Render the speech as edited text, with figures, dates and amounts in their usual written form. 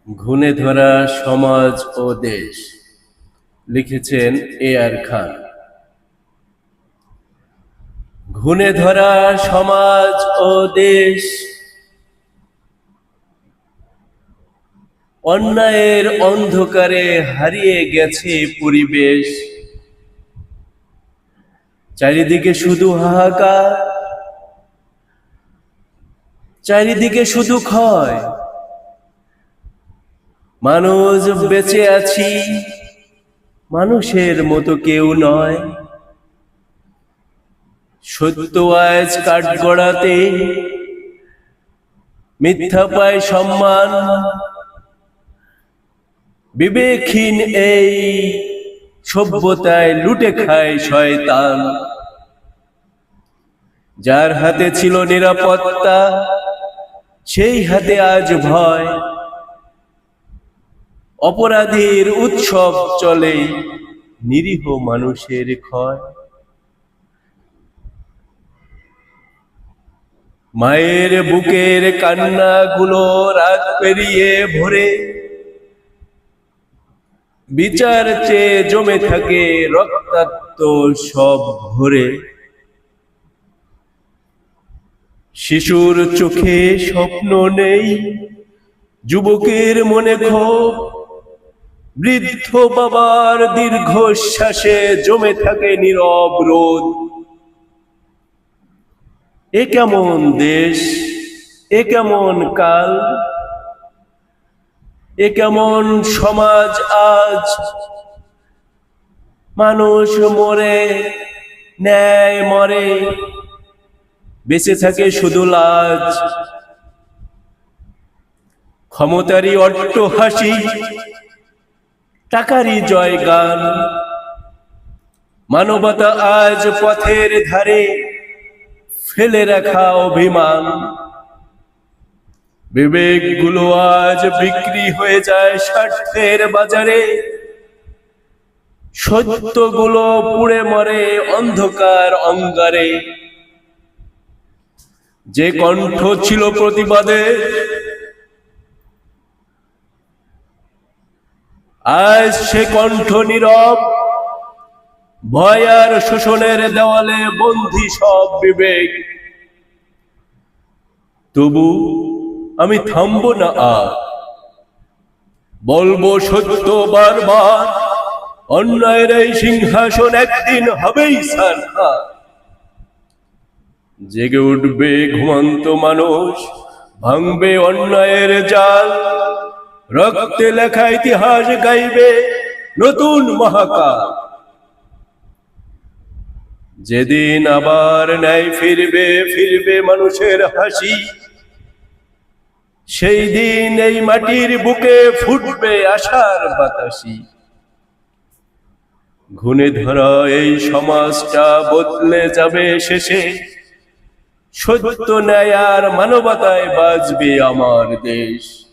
ঘুণে ধরা সমাজ ও দেশ, লিখেছেন এ.আর খান। ঘুণে ধরা সমাজ ও দেশ, অন্যায়ের অন্ধকারে হারিয়ে গেছে পরিবেশ। চারিদিকে শুধু হাহাকার, চারিদিকে শুধু ক্ষয়। মানুষ বেঁচে আছি, মানুষের মতো কেউ নয়। সত্য আজ কাঠগড়াতে, মিথ্যা পায় সম্মান। বিবেকহীন এই সভ্যতায় লুটে খায় শয়তান। যার হাতে ছিল নিরাপত্তা, সেই হাতে আজ ভয়। অপরাধীর উৎসব চলে, নিরীহ মানুষের ক্ষয়। মায়ের বুকের কান্নাগুলো রাত পেরিয়ে ভোরে, বিচার চেয়ে জমে থাকে রক্তাক্ত সব ভরে। শিশুর চোখে স্বপ্ন নেই, যুবকের মনে ক্ষোভ। বৃদ্ধ বাবার দীর্ঘশ্বাসে জমে থাকে নীরব রোদ। এ কেমন দেশ, এ কেমন কাল, এ কেমন সমাজ আজ। মানুষ মরে, ন্যায় মরে, বেঁচে থাকে শুধু লাজ। ক্ষমতারই অট্টহাসি, টাকারই জয়গান। মানবতা আজ পথের ধারে, ফেলে রাখা অভিমান। বিবেকগুলো আজ বিক্রি হয়ে যায় স্বার্থের বাজারে। সত্যগুলো পুড়ে মরে অন্ধকার অঙ্গারে। যে কণ্ঠ ছিল প্রতিবাদে, আজ সে কণ্ঠ নীরব। ভয় আর শোষণের দেওয়ালে বন্দী সব বিবেক। তবু আমি থামবো না আর, বলবো সত্য বারবার। অন্যায়ের এই সিংহাসন একদিন হবেই ছারখার। জেগে উঠবে ঘুমন্ত মানুষ, ভাঙবে অন্যায়ের জাল। রক্তে লেখা ইতিহাস গাইবে নতুন মহাকাল। যেদিন আবার ন্যায় ফিরবে, ফিরবে মানুষের হাসি। সেই দিন এই মাটির বুকে ফুটবে আশার বাতাসি। ঘুণে ধরা এই সমাজটা বদলে যাবে শেষে। সত্য ন্যায় আর মানবতায় বাঁচবে আমার দেশ।